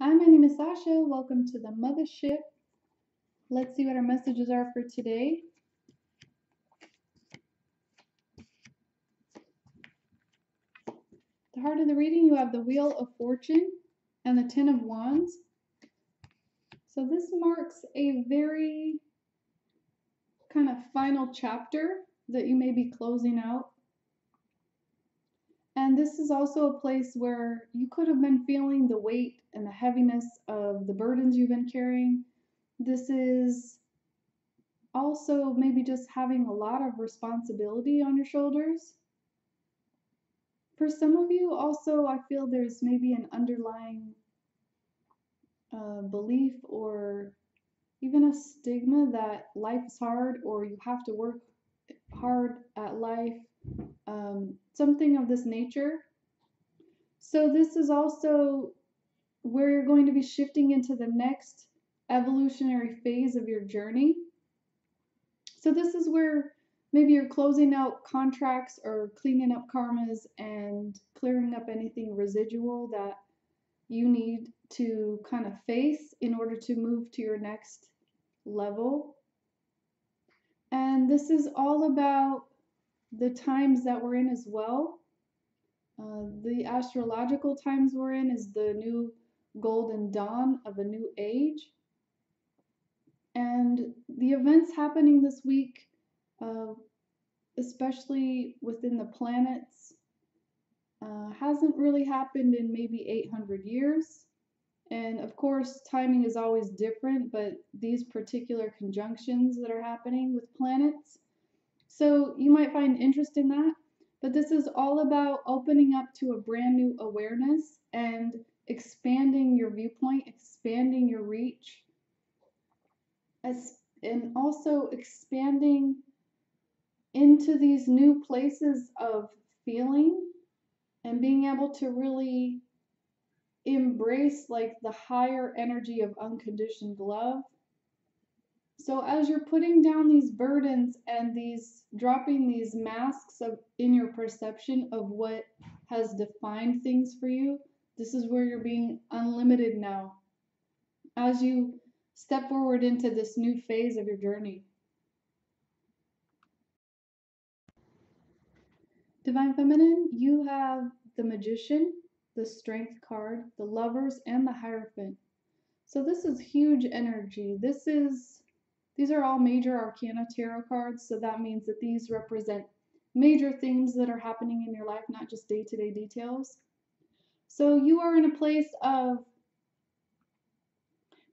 Hi, my name is Sasha. Welcome to the Muthaship. Let's see what our messages are for today. The heart of the reading, you have the Wheel of Fortune and the Ten of Wands. So this marks a very kind of final chapter that you may be closing out. And this is also a place where you could have been feeling the weight and the heaviness of the burdens you've been carrying. This is also maybe just having a lot of responsibility on your shoulders. For some of you, also, I feel there's maybe an underlying belief or even a stigma that life is hard or you have to work hard at life, something of this nature. So, this is also where you're going to be shifting into the next evolutionary phase of your journey. So, this is where maybe you're closing out contracts or cleaning up karmas and clearing up anything residual that you need to kind of face in order to move to your next level. And this is all about the times that we're in as well. The astrological times we're in is the new golden dawn of a new age. And the events happening this week, especially within the planets, hasn't really happened in maybe 800 years. And of course, timing is always different, but these particular conjunctions that are happening with planets. So you might find interest in that. But this is all about opening up to a brand new awareness and expanding your viewpoint, expanding your reach, and also expanding into these new places of feeling and being able to really embrace like the higher energy of unconditioned love. So as you're putting down these burdens and these dropping these masks of in your perception of what has defined things for you, this is where you're being unlimited now as you step forward into this new phase of your journey. Divine Feminine, you have the Magician, the Strength card, the Lovers, and the Hierophant. So this is huge energy. These are all major arcana tarot cards, so that means that these represent major things that are happening in your life, not just day-to-day details. So you are in a place of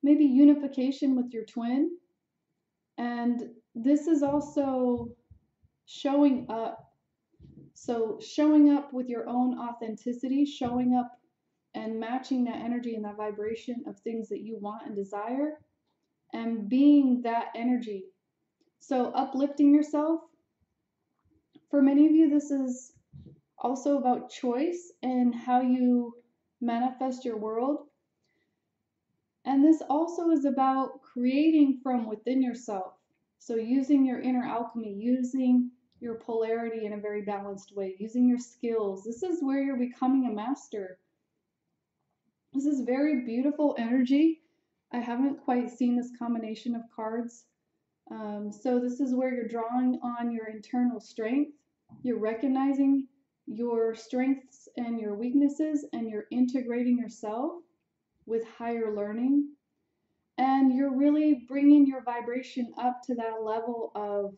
maybe unification with your twin, and this is also showing up. So showing up with your own authenticity, showing up and matching that energy and that vibration of things that you want and desire, and being that energy. So uplifting yourself. For many of you, this is also about choice and how you manifest your world. And this also is about creating from within yourself. So using your inner alchemy, using your polarity in a very balanced way, using your skills. This is where you're becoming a master. This is very beautiful energy. I haven't quite seen this combination of cards. So this is where you're drawing on your internal strength. You're recognizing your strengths and your weaknesses, and you're integrating yourself with higher learning. And you're really bringing your vibration up to that level of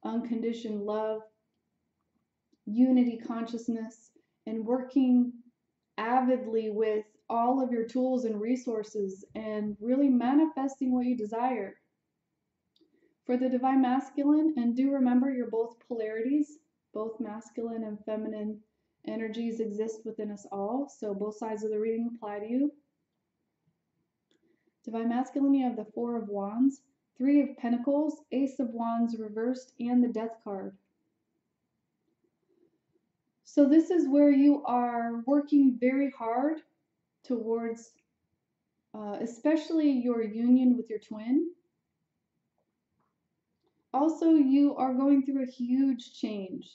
unconditioned love, unity consciousness, and working avidly with all of your tools and resources and really manifesting what you desire. For the Divine Masculine, and do remember you're both polarities, both masculine and feminine energies exist within us all, so both sides of the reading apply to you. Divine Masculine, you have the Four of Wands, Three of Pentacles, Ace of Wands reversed, and the Death card. So this is where you are working very hard towards especially your union with your twin. Also, you are going through a huge change.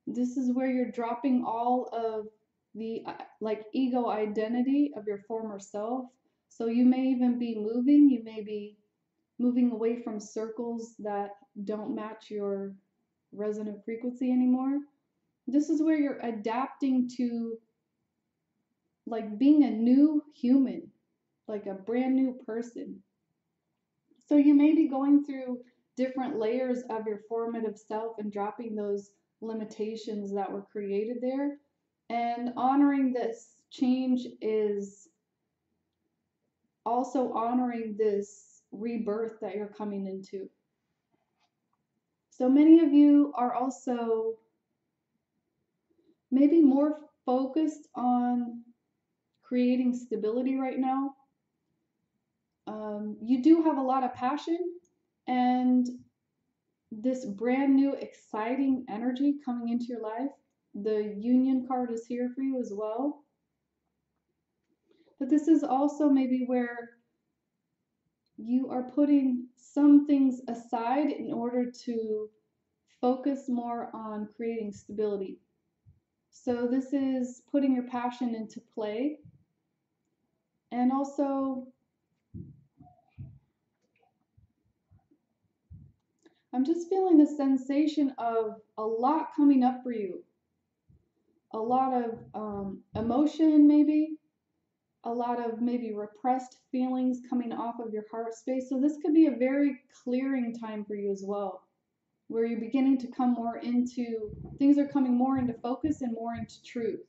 This is where you're dropping all of the like ego identity of your former self. So you may even be moving, you may be moving away from circles that don't match your resonant frequency anymore. This is where you're adapting to like being a new human, like a brand new person. So you may be going through different layers of your formative self and dropping those limitations that were created there. And honoring this change is also honoring this rebirth that you're coming into. So many of you are also maybe more focused on creating stability right now. You do have a lot of passion and this brand new exciting energy coming into your life. The Union card is here for you as well. But this is also maybe where you are putting some things aside in order to focus more on creating stability. So this is putting your passion into play. And also, I'm just feeling the sensation of a lot coming up for you. A lot of emotion, maybe. A lot of maybe repressed feelings coming off of your heart space. So this could be a very clearing time for you as well, where you're beginning to come more into, things are coming more into focus and more into truth.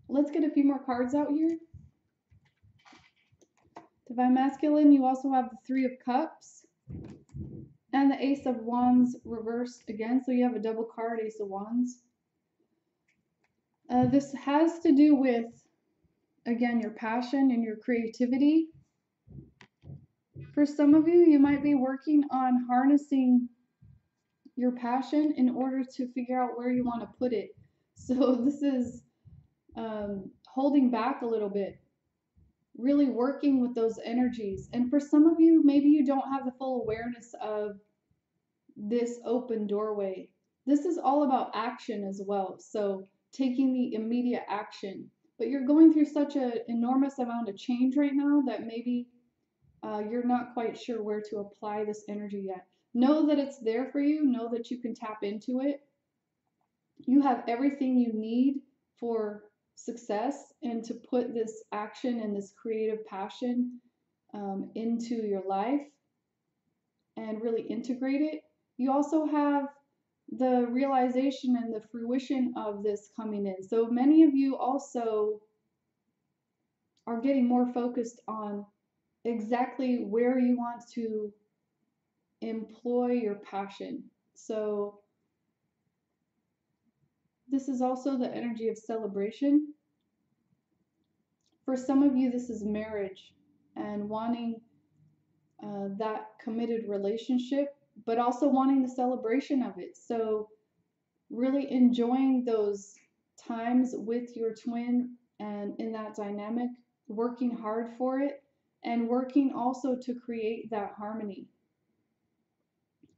Let's get a few more cards out here. Divine Masculine, you also have the Three of Cups and the Ace of Wands reversed again. So you have a double card, Ace of Wands. This has to do with, again, your passion and your creativity. For some of you, you might be working on harnessing your passion in order to figure out where you want to put it. So this is holding back a little bit, really working with those energies. And for some of you, maybe you don't have the full awareness of this open doorway. This is all about action as well. So taking the immediate action. But you're going through such an enormous amount of change right now that maybe you're not quite sure where to apply this energy yet. Know that it's there for you. Know that you can tap into it. You have everything you need for success and to put this action and this creative passion into your life and really integrate it. You also have the realization and the fruition of this coming in. So many of you also are getting more focused on exactly where you want to employ your passion. So this is also the energy of celebration. For some of you, this is marriage and wanting that committed relationship, but also wanting the celebration of it. So really enjoying those times with your twin and in that dynamic, working hard for it, and working also to create that harmony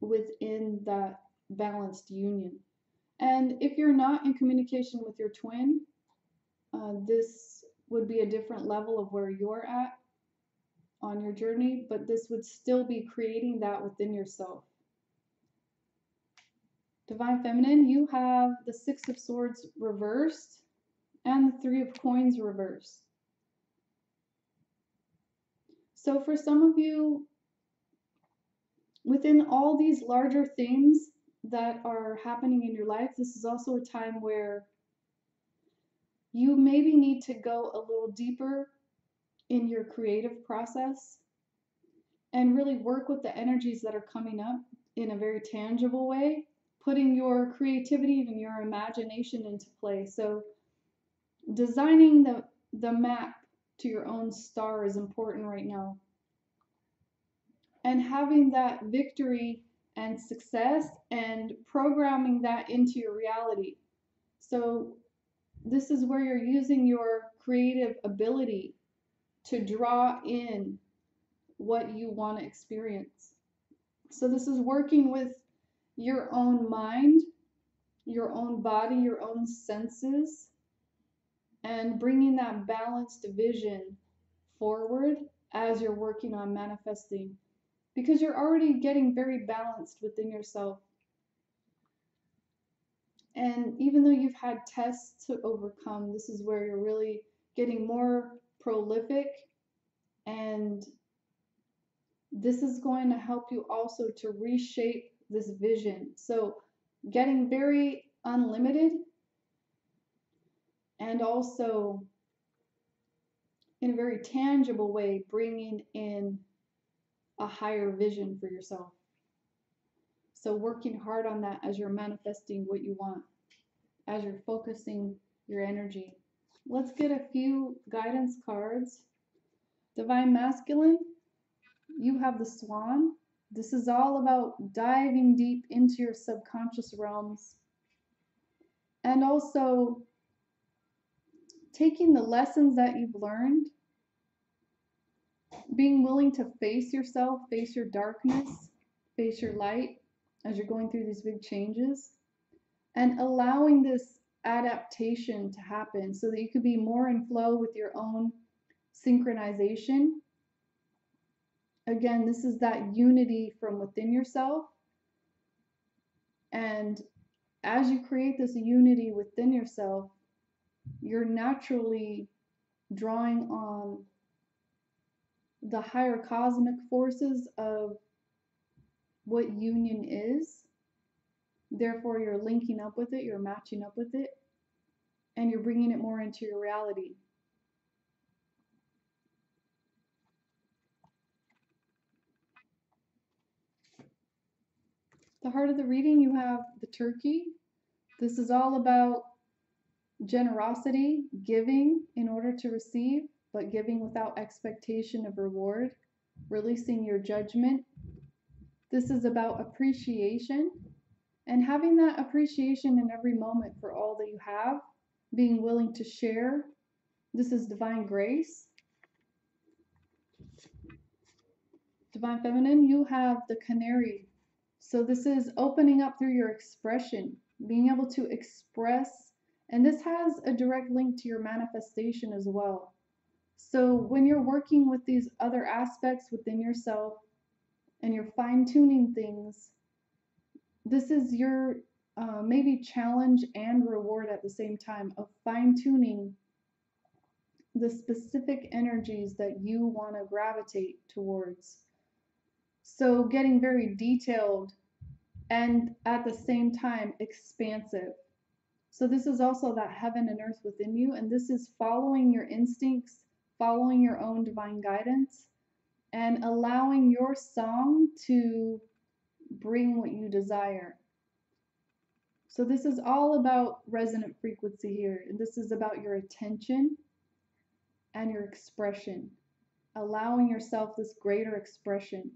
within that balanced union. And if you're not in communication with your twin, this would be a different level of where you're at on your journey, but this would still be creating that within yourself. Divine Feminine, you have the Six of Swords reversed and the Three of Coins reversed. So for some of you, within all these larger things that are happening in your life, this is also a time where you maybe need to go a little deeper in your creative process and really work with the energies that are coming up in a very tangible way, putting your creativity and your imagination into play. So designing the map to your own star is important right now. And having that victory and success and programming that into your reality. So this is where you're using your creative ability to draw in what you want to experience. So this is working with your own mind, your own body, your own senses, and bringing that balanced vision forward as you're working on manifesting, because you're already getting very balanced within yourself. And even though you've had tests to overcome, this is where you're really getting more prolific, and this is going to help you also to reshape this vision. So getting very unlimited, and also in a very tangible way, bringing in a higher vision for yourself. So working hard on that as you're manifesting what you want, as you're focusing your energy. Let's get a few guidance cards. Divine Masculine, you have the Swan. This is all about diving deep into your subconscious realms, and also taking the lessons that you've learned, being willing to face yourself, face your darkness, face your light as you're going through these big changes, and allowing this adaptation to happen so that you could be more in flow with your own synchronization. Again, this is that unity from within yourself. And as you create this unity within yourself, you're naturally drawing on the higher cosmic forces of what union is. Therefore, you're linking up with it, you're matching up with it, and you're bringing it more into your reality. The heart of the reading, you have the Turkey. This is all about generosity, giving in order to receive, but giving without expectation of reward, releasing your judgment. This is about appreciation and having that appreciation in every moment for all that you have, being willing to share. This is divine grace. Divine Feminine, you have the Canary. So this is opening up through your expression, being able to express, and this has a direct link to your manifestation as well. So when you're working with these other aspects within yourself and you're fine-tuning things, this is your maybe challenge and reward at the same time of fine-tuning the specific energies that you want to gravitate towards. So getting very detailed and at the same time expansive. So this is also that heaven and earth within you, and this is following your instincts, following your own divine guidance, and allowing your song to bring what you desire. So this is all about resonant frequency here, and this is about your attention and your expression, allowing yourself this greater expression.